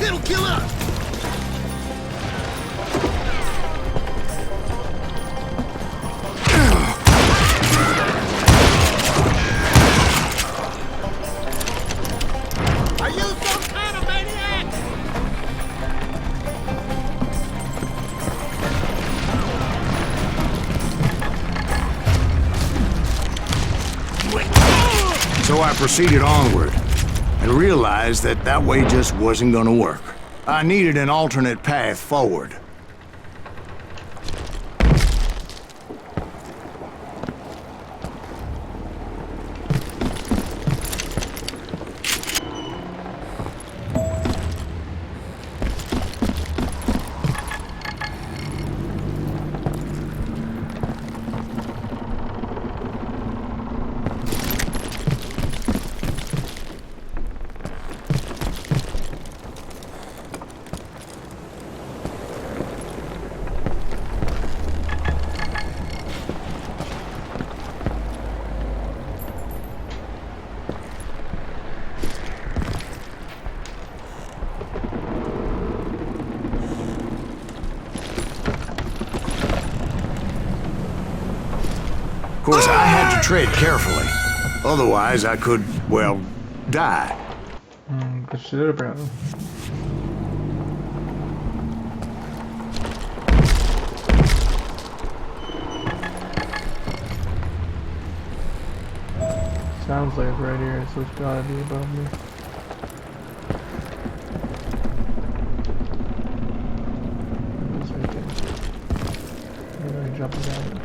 It'll kill us! Are you some kind of maniac? So I proceeded onward and realized that that way just wasn't gonna work. I needed an alternate path forward. Of course, I had to tread carefully. Otherwise, I could, well, die. Кашир, прям. Sounds like it's right here, so it's gotta be above me. It's right there. I'm gonna jump down it.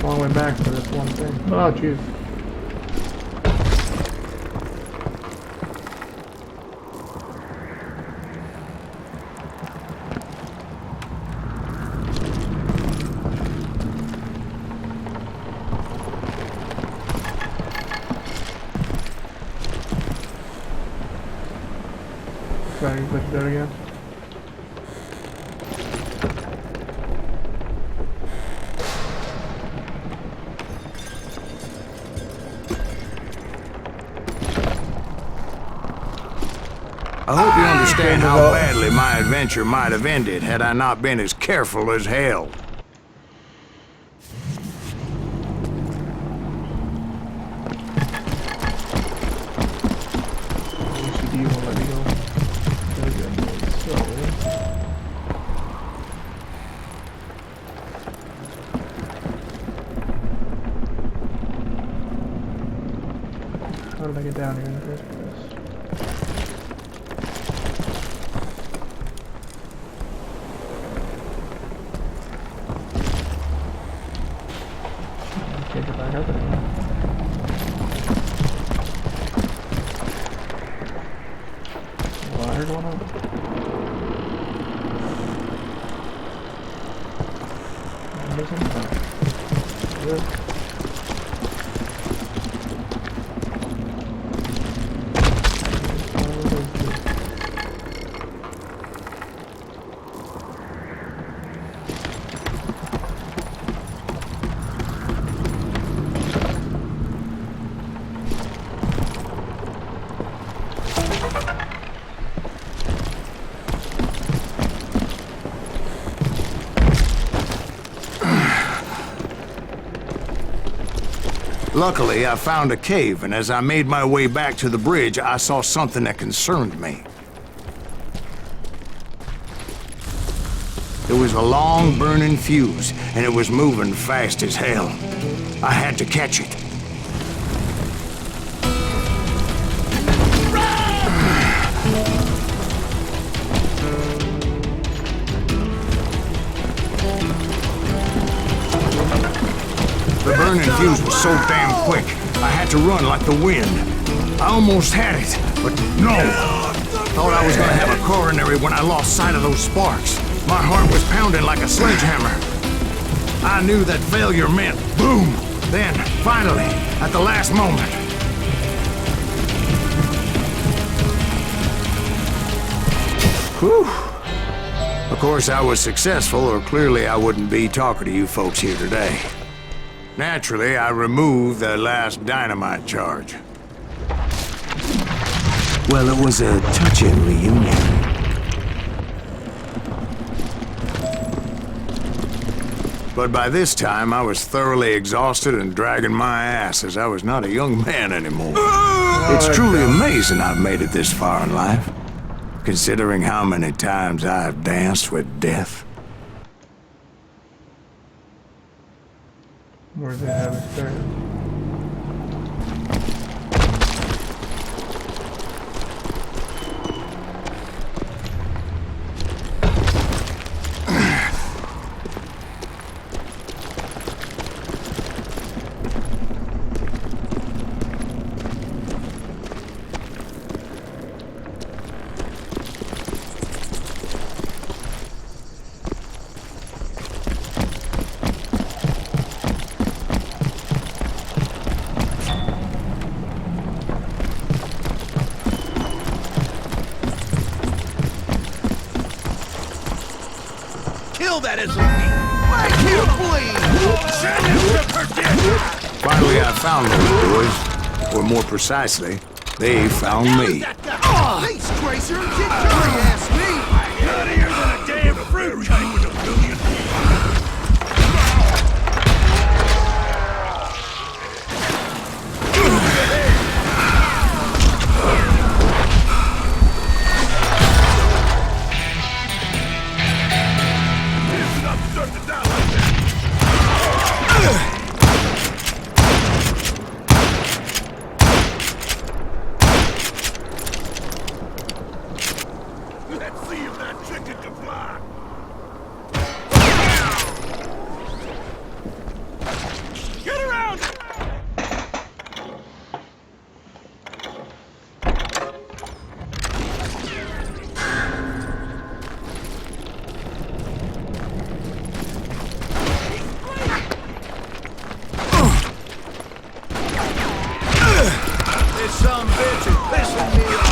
Long way back for this one thing. Oh, jeez. Try to put it there again. I hope you understand how badly my adventure might have ended had I not been as careful as hell. OCD won't let me go. Very good. So, how did I get down here in the first place? Can't get back up anymore. Ladder going up? I'm missing that. Good. Luckily, I found a cave, and as I made my way back to the bridge, I saw something that concerned me. There was a long burning fuse, and it was moving fast as hell. I had to catch it. The burning fuse was so damn quick, I had to run like the wind. I almost had it, but no. Thought I was gonna have a coronary when I lost sight of those sparks. My heart was pounding like a sledgehammer. I knew that failure meant boom. Then, finally, at the last moment. Whew. Of course, I was successful, or clearly I wouldn't be talking to you folks here today. Naturally, I removed the last dynamite charge. Well, it was a touching reunion. But by this time, I was thoroughly exhausted and dragging my ass as I was not a young man anymore. It's truly amazing I've made it this far in life, considering how many times I've danced with death. Where they have it started. kill that SOB! Make him bleed! Send him to perdition! Finally, I found those boys. Or more precisely, they found me. Face Tracer and Kid Curry asked me! Nuttier than a damn fruit cake! Let's see if that chicken can fly! Get around! This some bitch is pissing me off!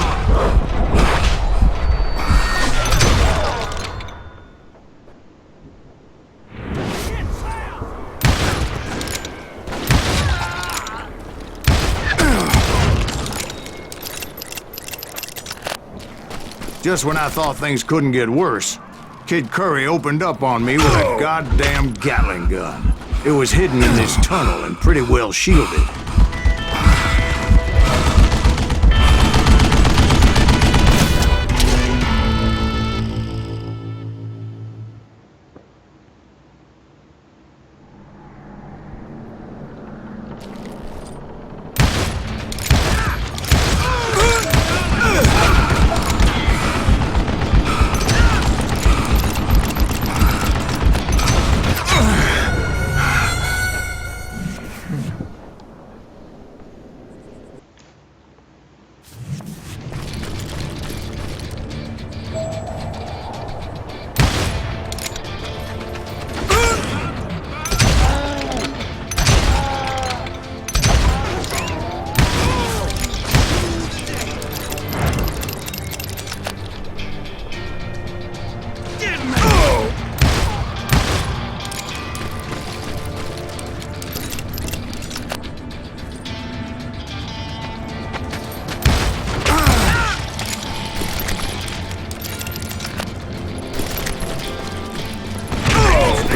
Just when I thought things couldn't get worse, Kid Curry opened up on me with a goddamn Gatling gun. It was hidden in this tunnel and pretty well shielded.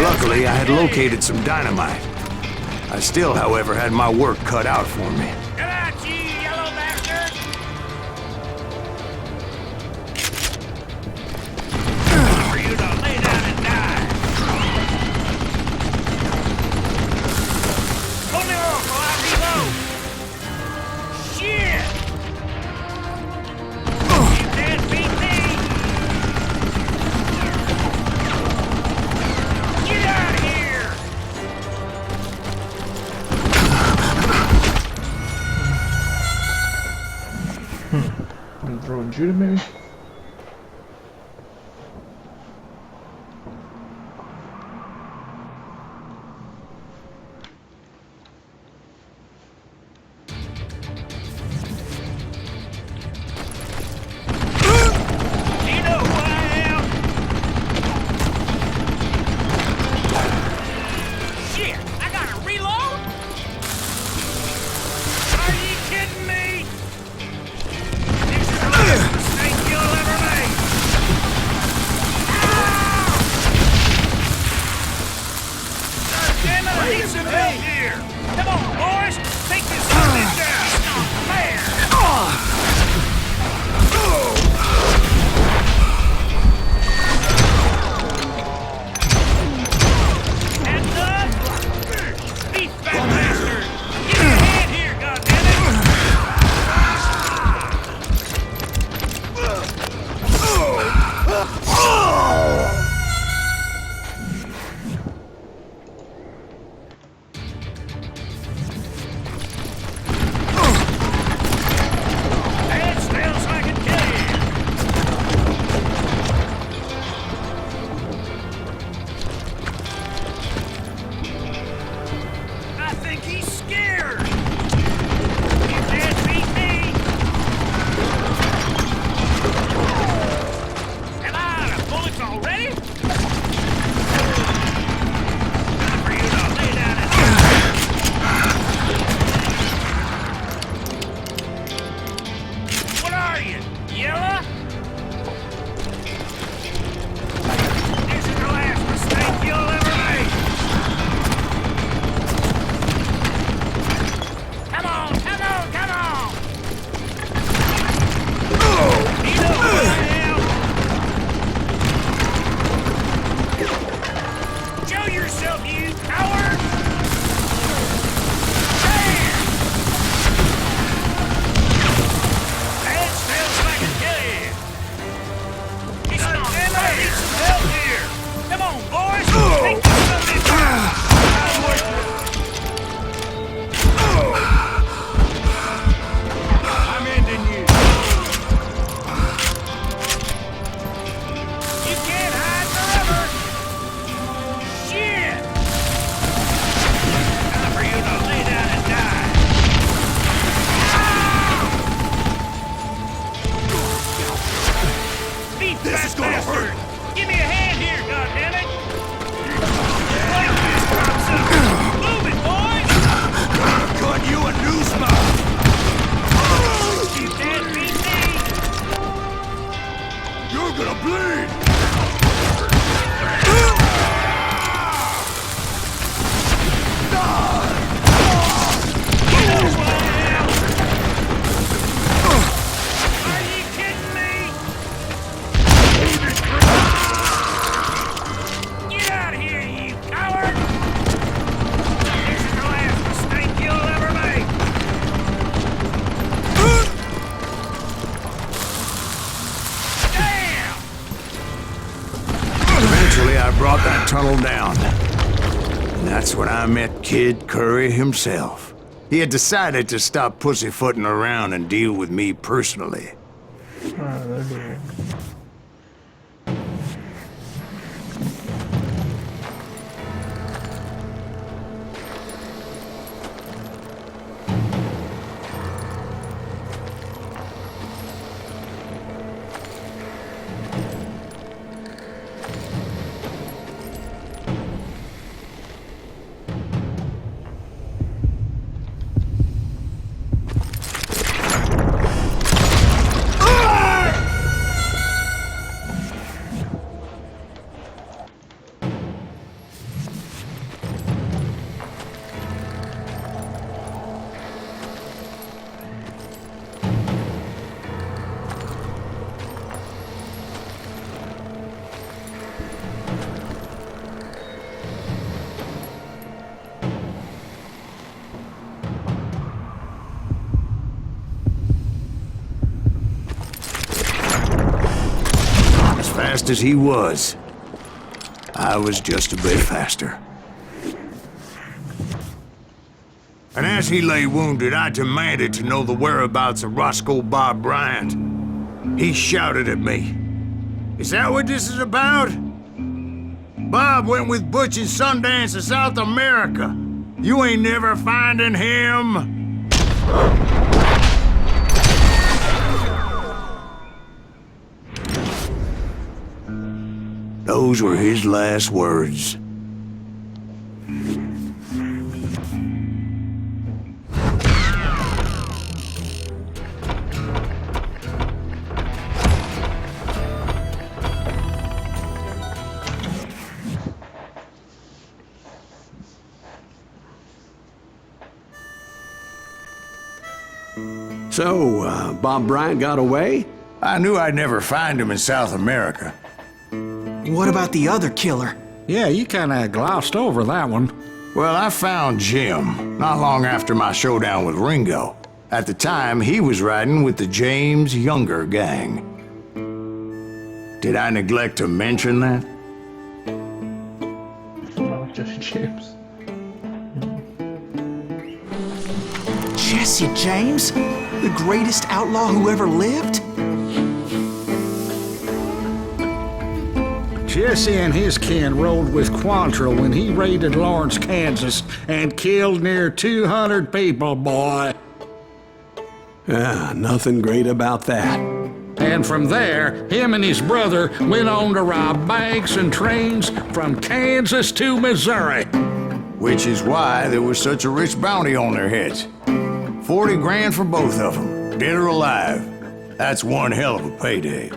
Luckily, I had located some dynamite. I still, however, had my work cut out for me. Get out, you yellow bastard! For you to lay down and die! Hold me off while I reload! Shit! You can't beat me! Get out of here! I'm throwing Judah maybe? Do you know who I am? Shit! I gotta reload? Are you kidding me? This is a snake killer! Yella? This is the last mistake you'll ever make. Come on, come on, come on! Need a help! Show yourself, you coward! Damn! That smells like a dead. It's not damn I need some help here. Come on, boys. Take this from this guy. I'm ending you. You can't hide forever. Shit. Time for you to lay down and die. Beat This that is gonna bastard. hurt. Give me a hand here, goddammit! Like this, cocksucker! Move it, boys! Cut you a new smile. You can't beat me! You're gonna bleed. You know what I am! Are you kidding me? Get out of here, you coward! This is the last mistake you'll ever make! Damn! Eventually, I brought that tunnel down. And that's when I met Kid Curry himself. He had decided to stop pussyfooting around and deal with me personally. That'd be weird. Fast as he was, I was just a bit faster. And as he lay wounded, I demanded to know the whereabouts of Roscoe Bob Bryant. He shouted at me. Is that what this is about? Bob went with Butch and Sundance to South America. You ain't never finding him. Those were his last words. So, Bob Bryant got away? I knew I'd never find him in South America. What about the other killer? Yeah, you kinda glossed over that one. Well, I found Jim not long after my showdown with Ringo. At the time, he was riding with the James Younger gang. Did I neglect to mention that? Not Jesse James. Jesse James? The greatest outlaw who ever lived? Jesse and his kin rode with Quantrill when he raided Lawrence, Kansas, and killed near 200 people, boy. Nothing great about that. And from there, him and his brother went on to rob banks and trains from Kansas to Missouri. Which is why there was such a rich bounty on their heads. 40 grand for both of them, dead or alive. That's one hell of a payday.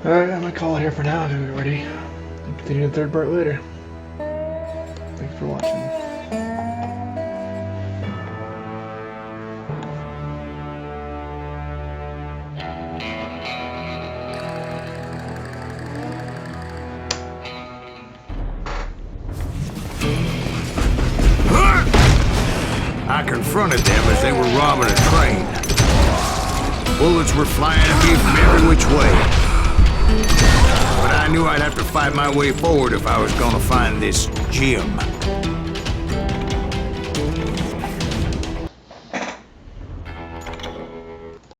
Alright, I'm gonna call it here for now, everybody. And continue the third part later. Thanks for watching. I confronted them as they were robbing a train. Bullets were flying at me from every which way. But I knew I'd have to fight my way forward if I was gonna find this gem.